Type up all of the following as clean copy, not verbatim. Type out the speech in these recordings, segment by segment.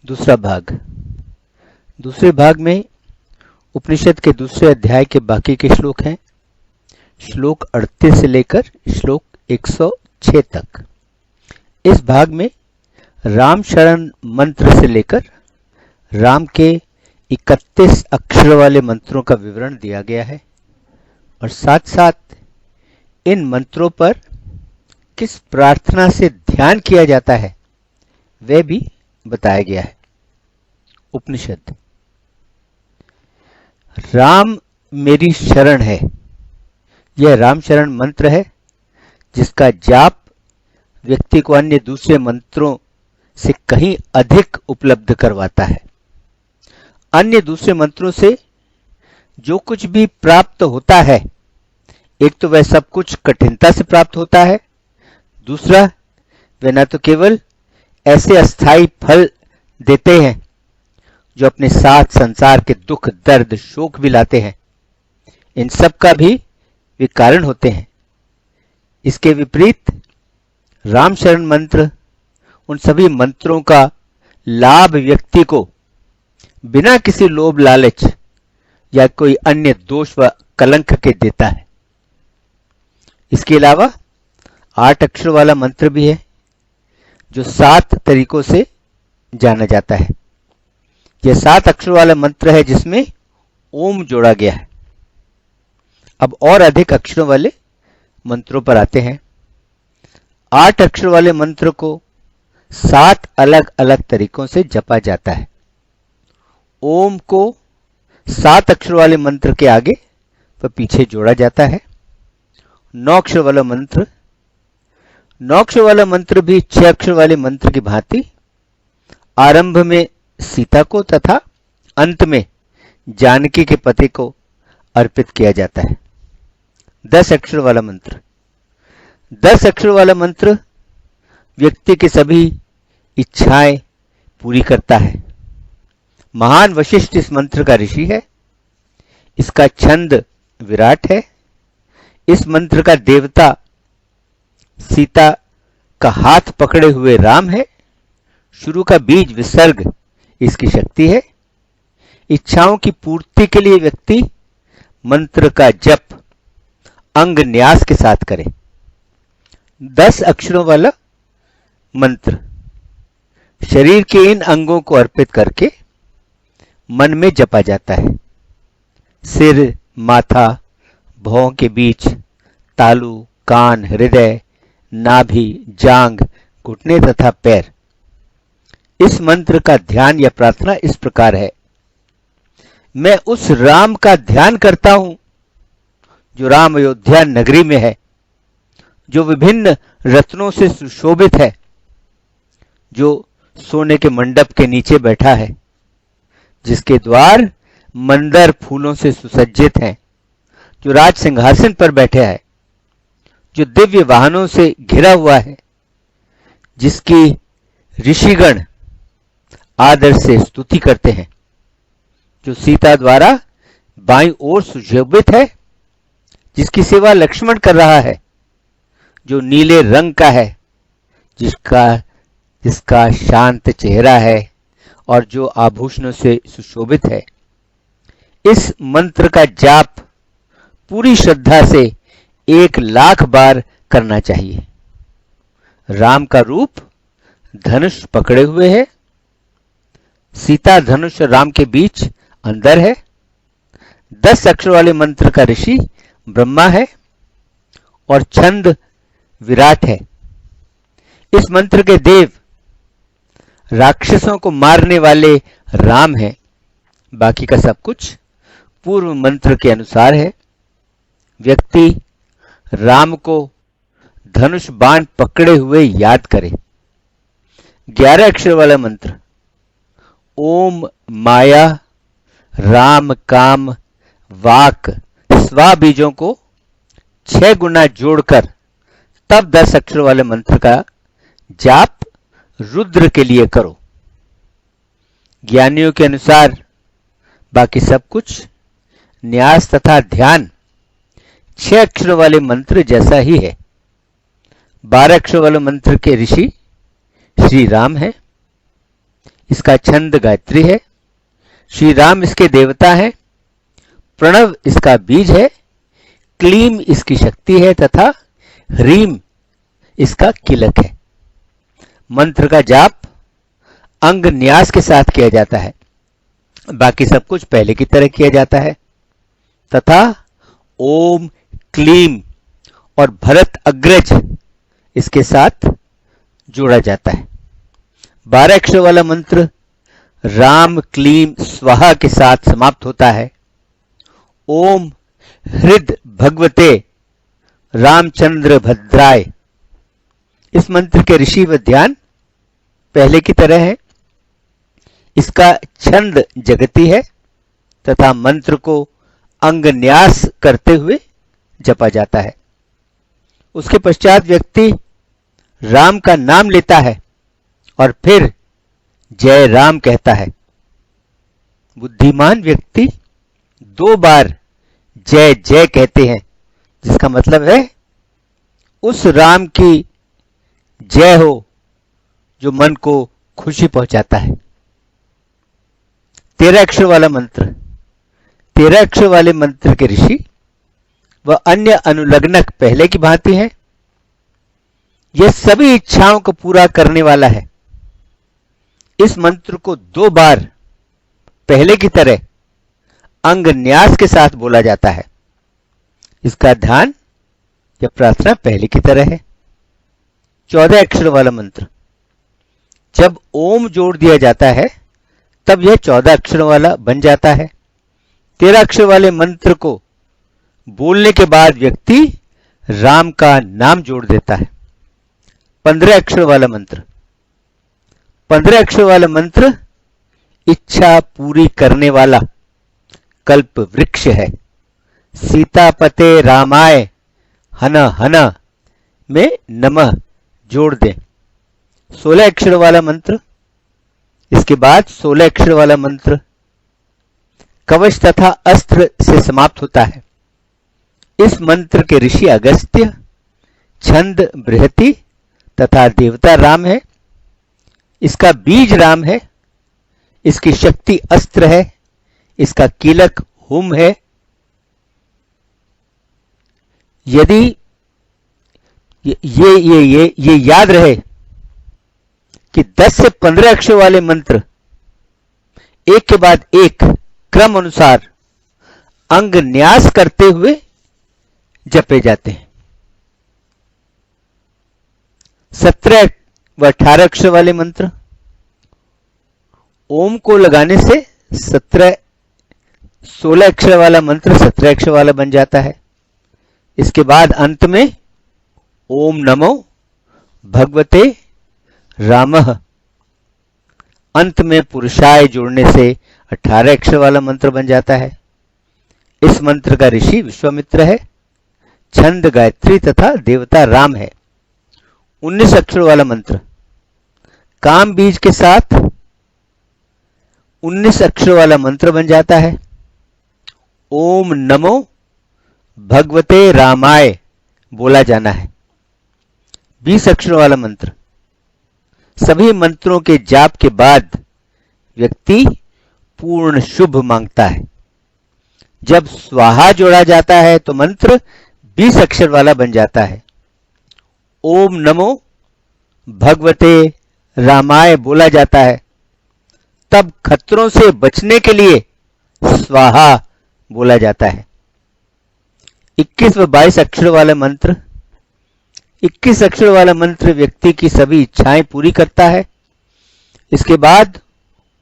दूसरा भाग। दूसरे भाग में उपनिषद के दूसरे अध्याय के बाकी के श्लोक हैं, श्लोक 38 से लेकर श्लोक 106 तक। इस भाग में राम शरण मंत्र से लेकर राम के 31 अक्षर वाले मंत्रों का विवरण दिया गया है और साथ साथ इन मंत्रों पर किस प्रार्थना से ध्यान किया जाता है वह भी बताया गया है। उपनिषद। राम मेरी शरण है, यह राम शरण मंत्र है जिसका जाप व्यक्ति को अन्य दूसरे मंत्रों से कहीं अधिक उपलब्ध करवाता है। अन्य दूसरे मंत्रों से जो कुछ भी प्राप्त होता है, एक तो वह सब कुछ कठिनता से प्राप्त होता है, दूसरा वह न तो केवल ऐसे अस्थायी फल देते हैं जो अपने साथ संसार के दुख दर्द शोक भी लाते हैं, इन सब का भी वे कारण होते हैं। इसके विपरीत राम शरण मंत्र उन सभी मंत्रों का लाभ व्यक्ति को बिना किसी लोभ लालच या कोई अन्य दोष व कलंक के देता है। इसके अलावा 8 अक्षर वाला मंत्र भी है जो 7 तरीकों से जाना जाता है। यह 7 अक्षर वाला मंत्र है जिसमें ओम जोड़ा गया है। अब और अधिक अक्षरों वाले मंत्रों पर आते हैं। 8 अक्षर वाले मंत्र को 7 अलग अलग तरीकों से जपा जाता है। ओम को 7 अक्षर वाले मंत्र के आगे व पीछे जोड़ा जाता है। 9 अक्षर वाला मंत्र, 9 अक्षर वाला मंत्र भी 6 अक्षर वाले मंत्र की भांति आरंभ में सीता को तथा अंत में जानकी के पति को अर्पित किया जाता है। 10 अक्षर वाला मंत्र, 10 अक्षर वाला मंत्र व्यक्ति की सभी इच्छाएं पूरी करता है। महान वशिष्ठ इस मंत्र का ऋषि है। इसका छंद विराट है। इस मंत्र का देवता सीता का हाथ पकड़े हुए राम है। शुरू का बीज विसर्ग इसकी शक्ति है। इच्छाओं की पूर्ति के लिए व्यक्ति मंत्र का जप अंग न्यास के साथ करे। 10 अक्षरों वाला मंत्र शरीर के इन अंगों को अर्पित करके मन में जपा जाता है। सिर, माथा, भौं के बीच, तालू, कान, हृदय, नाभि, जांघ, घुटने तथा पैर। इस मंत्र का ध्यान या प्रार्थना इस प्रकार है। मैं उस राम का ध्यान करता हूं जो राम अयोध्या नगरी में है, जो विभिन्न रत्नों से सुशोभित है, जो सोने के मंडप के नीचे बैठा है, जिसके द्वार मंदार फूलों से सुसज्जित हैं, जो राज सिंहासन पर बैठा है, जो दिव्य वाहनों से घिरा हुआ है, जिसकी ऋषिगण आदर से स्तुति करते हैं, जो सीता द्वारा बाईं ओर सुशोभित है, जिसकी लक्ष्मण कर रहा है, जो नीले रंग का है, जिसका शांत चेहरा है और जो आभूषणों से सुशोभित है। इस मंत्र का जाप पूरी श्रद्धा से 1,00,000 बार करना चाहिए। राम का रूप धनुष पकड़े हुए है। सीता धनुष और राम के बीच अंदर है। 10 अक्षर वाले मंत्र का ऋषि ब्रह्मा है और छंद विराट है। इस मंत्र के देव राक्षसों को मारने वाले राम हैं। बाकी का सब कुछ पूर्व मंत्र के अनुसार है। व्यक्ति राम को धनुष बाण पकड़े हुए याद करे। 11 अक्षर वाला मंत्र ओम माया राम काम वाक स्वा बीजों को 6 गुना जोड़कर तब 10 अक्षर वाले मंत्र का जाप रुद्र के लिए करो। ज्ञानियों के अनुसार बाकी सब कुछ न्यास तथा ध्यान 6 अक्षर वाले मंत्र जैसा ही है। 12 अक्षर वाले मंत्र के ऋषि श्री राम है। इसका छंद गायत्री है, श्री राम इसके देवता हैं, प्रणव इसका बीज है, क्लीम इसकी शक्ति है तथा ह्रीम इसका कीलक है। मंत्र का जाप अंग न्यास के साथ किया जाता है, बाकी सब कुछ पहले की तरह किया जाता है तथा ओम क्लीम और भरत अग्रज इसके साथ जोड़ा जाता है। 12 अक्षर वाला मंत्र राम क्लीम स्वाहा के साथ समाप्त होता है। ओम हृद भगवते रामचंद्र भद्राय। इस मंत्र के ऋषि व ध्यान पहले की तरह है। इसका छंद जगती है तथा मंत्र को अंगन्यास करते हुए जपा जाता है। उसके पश्चात व्यक्ति राम का नाम लेता है और फिर जय राम कहता है। बुद्धिमान व्यक्ति 2 बार जय जय कहते हैं, जिसका मतलब है उस राम की जय हो जो मन को खुशी पहुंचाता है। 13 अक्षर वाला मंत्र 13 अक्षर वाले मंत्र के ऋषि व अन्य अनुलग्नक पहले की भांति हैं। यह सभी इच्छाओं को पूरा करने वाला है। इस मंत्र को 2 बार पहले की तरह अंग न्यास के साथ बोला जाता है। इसका ध्यान या प्रार्थना पहले की तरह है। 14 अक्षर वाला मंत्र जब ओम जोड़ दिया जाता है तब यह 14 अक्षर वाला बन जाता है। 13 अक्षर वाले मंत्र को बोलने के बाद व्यक्ति राम का नाम जोड़ देता है। 15 अक्षर वाला मंत्र 15 अक्षर वाला मंत्र इच्छा पूरी करने वाला कल्प वृक्ष है। सीतापते रामाय हन हन में नमः जोड़ दें। 16 अक्षर वाला मंत्र, इसके बाद 16 अक्षर वाला मंत्र कवच तथा अस्त्र से समाप्त होता है। इस मंत्र के ऋषि अगस्त्य, छंद बृहति तथा देवता राम है। इसका बीज राम है, इसकी शक्ति अस्त्र है, इसका कीलक हुम है। यदि ये याद रहे कि 10 से 15 अक्षर वाले मंत्र एक के बाद एक क्रम अनुसार अंग न्यास करते हुए जपे जाते हैं। 17 व 18 अक्षर वाले मंत्र ओम को लगाने से 16 अक्षर वाला मंत्र 17 अक्षर वाला बन जाता है। इसके बाद अंत में ओम नमो भगवते रामः, अंत में पुरुषाय जोड़ने से 18 अक्षर वाला मंत्र बन जाता है। इस मंत्र का ऋषि विश्वामित्र है, छंद गायत्री तथा देवता राम है। 19 अक्षर वाला मंत्र काम बीज के साथ 19 अक्षर वाला मंत्र बन जाता है। ओम नमो भगवते रामाय बोला जाना है। 20 अक्षर वाला मंत्र सभी मंत्रों के जाप के बाद व्यक्ति पूर्ण शुभ मांगता है। जब स्वाहा जोड़ा जाता है तो मंत्र 20 अक्षर वाला बन जाता है। ओम नमो भगवते रामाय बोला जाता है। तब खतरों से बचने के लिए स्वाहा बोला जाता है। 21 व 22 अक्षर वाला मंत्र 21 अक्षर वाला मंत्र व्यक्ति की सभी इच्छाएं पूरी करता है। इसके बाद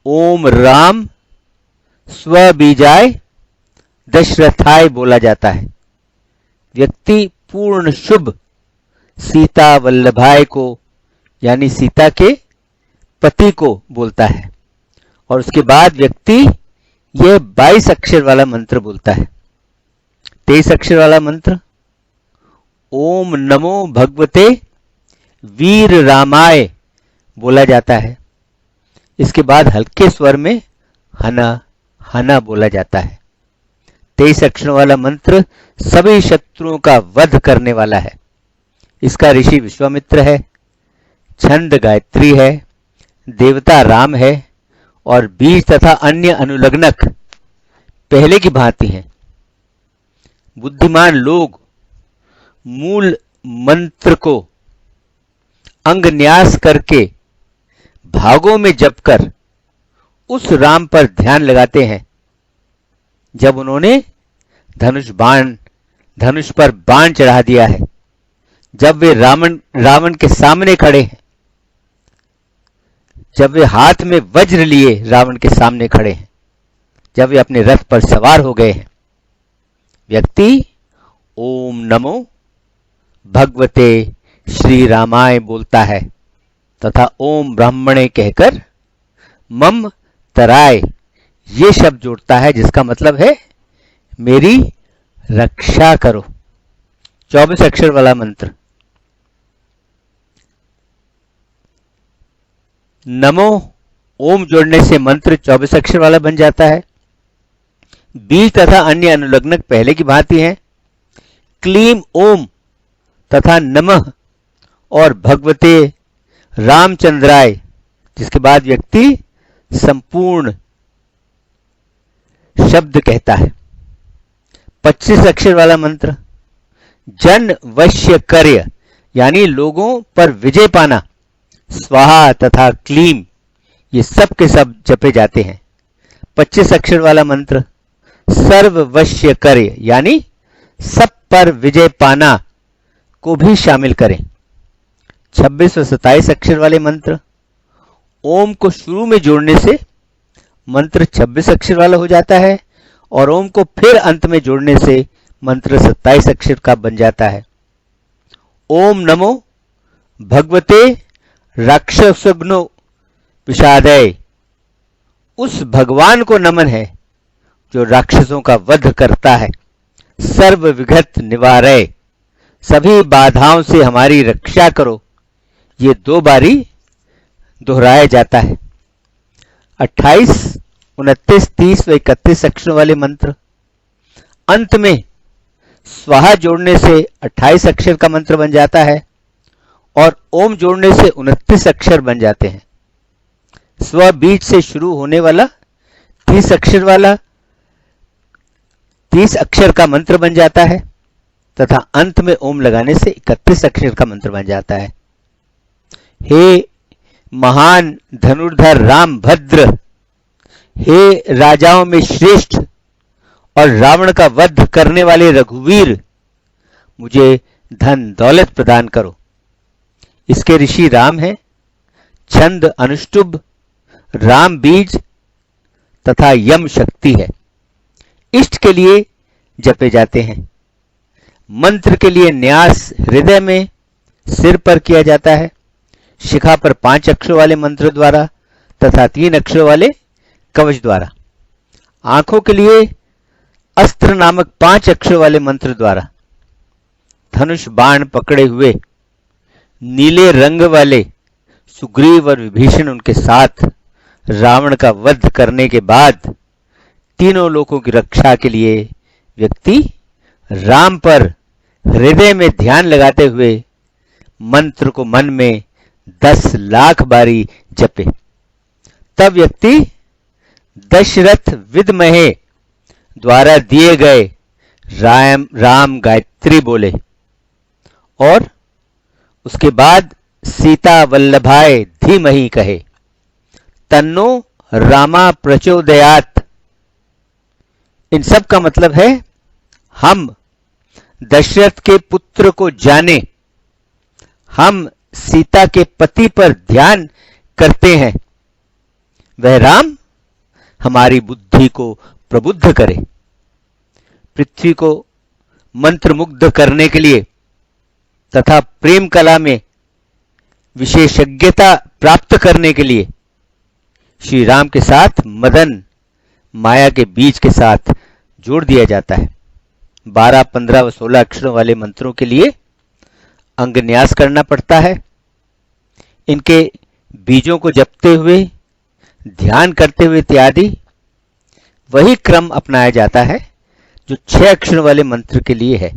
ओम राम स्वबीजाय दशरथाय बोला जाता है। व्यक्ति पूर्ण शुभ सीता वल्लभाय को यानी सीता के पति को बोलता है और उसके बाद व्यक्ति यह 22 अक्षर वाला मंत्र बोलता है। 23 अक्षर वाला मंत्र ओम नमो भगवते वीर रामाय बोला जाता है। इसके बाद हल्के स्वर में हना हना बोला जाता है। 23 अक्षर वाला मंत्र सभी शत्रुओं का वध करने वाला है। इसका ऋषि विश्वामित्र है, छंद गायत्री है, देवता राम है, और बीज तथा अन्य अनुलग्नक पहले की भांति हैं। बुद्धिमान लोग मूल मंत्र को अंगन्यास करके भागों में जपकर उस राम पर ध्यान लगाते हैं जब उन्होंने धनुष पर बाण चढ़ा दिया है, जब वे रावण के सामने खड़े हैं, जब वे हाथ में वज्र लिए रावण के सामने खड़े हैं, जब वे अपने रथ पर सवार हो गए हैं। व्यक्ति ओम नमो भगवते श्री रामाय बोलता है तथा ओम ब्राह्मणे कहकर मम तराय ये शब्द जोड़ता है, जिसका मतलब है मेरी रक्षा करो। 24 अक्षर वाला मंत्र। नमो ओम जोड़ने से मंत्र 24 अक्षर वाला बन जाता है। बीज तथा अन्य अनुलग्नक पहले की भांति हैं। क्लीम ओम तथा नमः और भगवते रामचंद्राय, जिसके बाद व्यक्ति संपूर्ण शब्द कहता है। 25 अक्षर वाला मंत्र। जन वश्य कार्य यानी लोगों पर विजय पाना, स्वाहा तथा क्लीम ये सब के सब जपे जाते हैं। 25 अक्षर वाला मंत्र। सर्व वश्य कार्य यानी सब पर विजय पाना को भी शामिल करें। 26 और 27 अक्षर वाले मंत्र। ओम को शुरू में जोड़ने से मंत्र 26 अक्षर वाला हो जाता है और ओम को फिर अंत में जोड़ने से मंत्र 27 अक्षर का बन जाता है। ओम नमो भगवते राक्षसघ्नो विषादय, उस भगवान को नमन है जो राक्षसों का वध करता है। सर्व विघ्न निवारय, सभी बाधाओं से हमारी रक्षा करो, ये 2 बारी दोहराया जाता है। 28, 29, 30 व 31 अक्षरों वाले मंत्र। अंत में स्वाहा जोड़ने से 28 अक्षर का मंत्र बन जाता है और ओम जोड़ने से 29 अक्षर बन जाते हैं। स्व बीज से शुरू होने वाला 30 अक्षर का मंत्र बन जाता है तथा अंत में ओम लगाने से 31 अक्षर का मंत्र बन जाता है। हे महान धनुर्धर राम भद्र, हे राजाओं में श्रेष्ठ और रावण का वध करने वाले रघुवीर, मुझे धन दौलत प्रदान करो। इसके ऋषि राम हैं। छंद अनुष्टुभ, राम बीज तथा यम शक्ति है। इष्ट के लिए जपे जाते हैं। मंत्र के लिए न्यास हृदय में सिर पर किया जाता है, शिखा पर 5 अक्षरों वाले मंत्र द्वारा तथा 3 अक्षरों वाले कवच द्वारा। आंखों के लिए अस्त्र नामक 5 अक्षरों वाले मंत्र द्वारा। धनुष बाण पकड़े हुए नीले रंग वाले सुग्रीव और विभीषण उनके साथ रावण का वध करने के बाद तीनों लोगों की रक्षा के लिए व्यक्ति राम पर हृदय में ध्यान लगाते हुए मंत्र को मन में 10 लाख बारी जपे। तब व्यक्ति दशरथ विद्महे द्वारा दिए गए राम गायत्री बोले और उसके बाद सीता वल्लभाय धीमहि कहे। तन्नो रामा प्रचोदयात। इन सब का मतलब है हम दशरथ के पुत्र को जाने, हम सीता के पति पर ध्यान करते हैं, वह राम हमारी बुद्धि को प्रबुद्ध करे। पृथ्वी को मंत्रमुग्ध करने के लिए तथा प्रेम कला में विशेषज्ञता प्राप्त करने के लिए श्री राम के साथ मदन माया के बीज के साथ जोड़ दिया जाता है। 12, 15 व 16 अक्षरों वाले मंत्रों के लिए अंगन्यास करना पड़ता है। इनके बीजों को जपते हुए, ध्यान करते हुए इत्यादि वही क्रम अपनाया जाता है जो 6 अक्षरों वाले मंत्र के लिए है।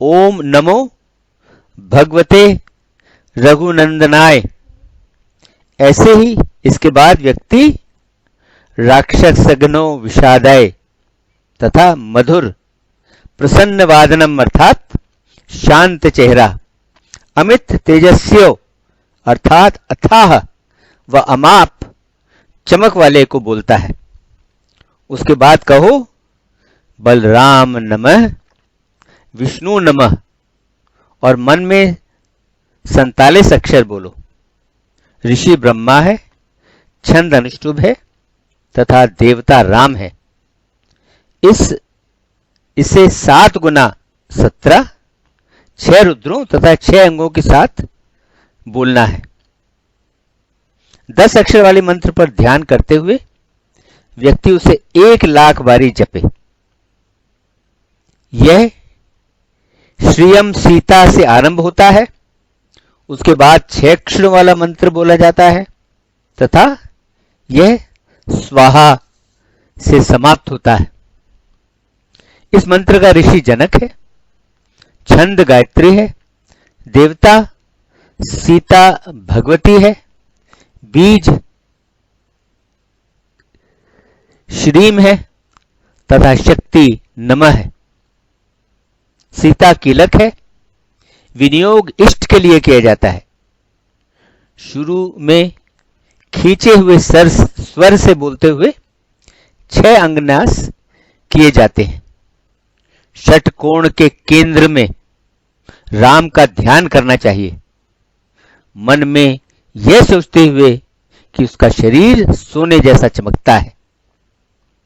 ओम नमो भगवते रघुनंदनाय, ऐसे ही इसके बाद व्यक्ति राक्षसघ्नो विषादाय तथा मधुर प्रसन्न वादनम अर्थात शांत चेहरा, अमित तेजस्यो अर्थात अथाह व अमाप चमक वाले को बोलता है। उसके बाद कहो बलराम नमः, विष्णु नमः और मन में 47 अक्षर बोलो। ऋषि ब्रह्मा है, छंद अनुष्टुभ है तथा देवता राम है। इसे 7 गुना 17, 6 रुद्रों तथा 6 अंगों के साथ बोलना है। 10 अक्षर वाले मंत्र पर ध्यान करते हुए व्यक्ति उसे 1,00,000 बारी जपे। यह श्रियम सीता से आरंभ होता है, उसके बाद 6 अक्षरों वाला मंत्र बोला जाता है तथा यह स्वाहा से समाप्त होता है। इस मंत्र का ऋषि जनक है, छंद गायत्री है, देवता सीता भगवती है, बीज श्रीम है तथा शक्ति नमः है। सीता कीलक है, विनियोग इष्ट के लिए किया जाता है। शुरू में खींचे हुए स्वर से बोलते हुए 6 अंगन्यास किए जाते हैं। षटकोण के केंद्र में राम का ध्यान करना चाहिए, मन में यह सोचते हुए कि उसका शरीर सोने जैसा चमकता है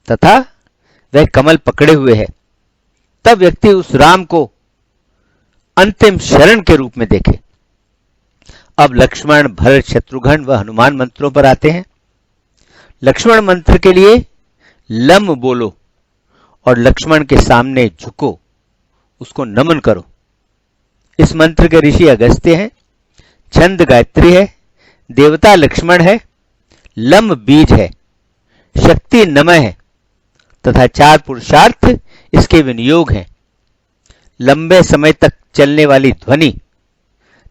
तथा वह कमल पकड़े हुए है। तब व्यक्ति उस राम को अंतिम शरण के रूप में देखे। अब लक्ष्मण, भरत, शत्रुघ्न व हनुमान मंत्रों पर आते हैं। लक्ष्मण मंत्र के लिए लम बोलो और लक्ष्मण के सामने झुको, उसको नमन करो। इस मंत्र के ऋषि अगस्त्य हैं, छंद गायत्री है, देवता लक्ष्मण है, लम बीज है, शक्ति नमः है तथा 4 पुरुषार्थ इसके विनियोग हैं। लंबे समय तक चलने वाली ध्वनि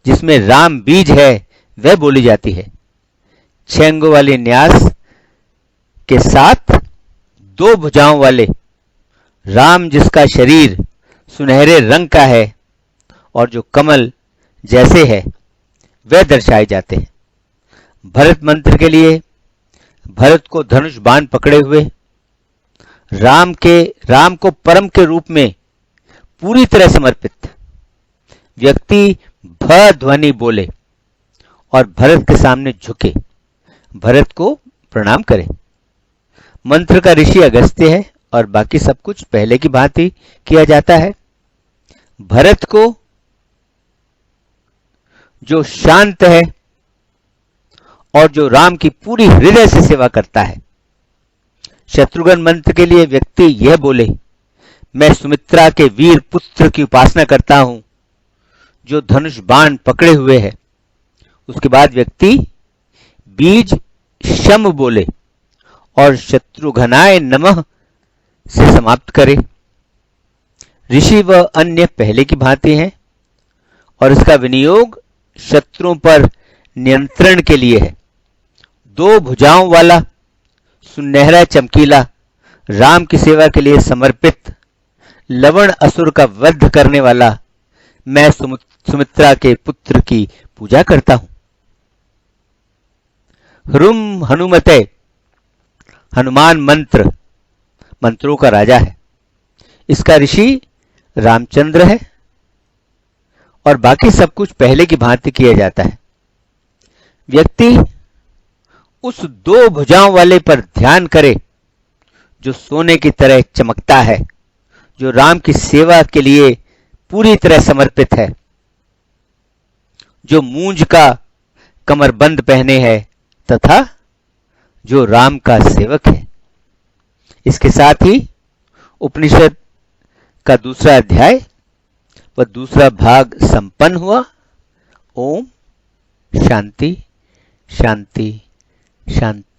जिसमें राम बीज है वह बोली जाती है। 6 अंगों वाले न्यास के साथ 2 भुजाओं वाले राम, जिसका शरीर सुनहरे रंग का है और जो कमल जैसे है, वह दर्शाए जाते हैं। भरत मंत्र के लिए भरत को धनुष बाण पकड़े हुए राम को परम के रूप में पूरी तरह समर्पित व्यक्ति भ ध्वनि बोले और भरत के सामने झुके, भरत को प्रणाम करे। मंत्र का ऋषि अगस्त्य है और बाकी सब कुछ पहले की भांति किया जाता है। भरत को जो शांत है और जो राम की पूरी हृदय से सेवा करता है। शत्रुघ्न मंत्र के लिए व्यक्ति यह बोले, मैं सुमित्रा के वीर पुत्र की उपासना करता हूं जो धनुष बाण पकड़े हुए है। उसके बाद व्यक्ति बीज शम बोले और शत्रुघ्नाय नमः से समाप्त करे। ऋषि व अन्य पहले की भांति हैं और इसका विनियोग शत्रुओं पर नियंत्रण के लिए है। 2 भुजाओं वाला सुनहरा चमकीला राम की सेवा के लिए समर्पित लवण असुर का वध करने वाला मैं सुमित्रा के पुत्र की पूजा करता हूं। ह्रुम हनुमते हनुमान मंत्रों का राजा है। इसका ऋषि रामचंद्र है और बाकी सब कुछ पहले की भांति किया जाता है। व्यक्ति उस 2 भुजाओं वाले पर ध्यान करे जो सोने की तरह चमकता है, जो राम की सेवा के लिए पूरी तरह समर्पित है, जो मूंज का कमरबंद पहने है तथा जो राम का सेवक है। इसके साथ ही उपनिषद का दूसरा अध्याय व दूसरा भाग संपन्न हुआ। ओम शांति शांति शांति।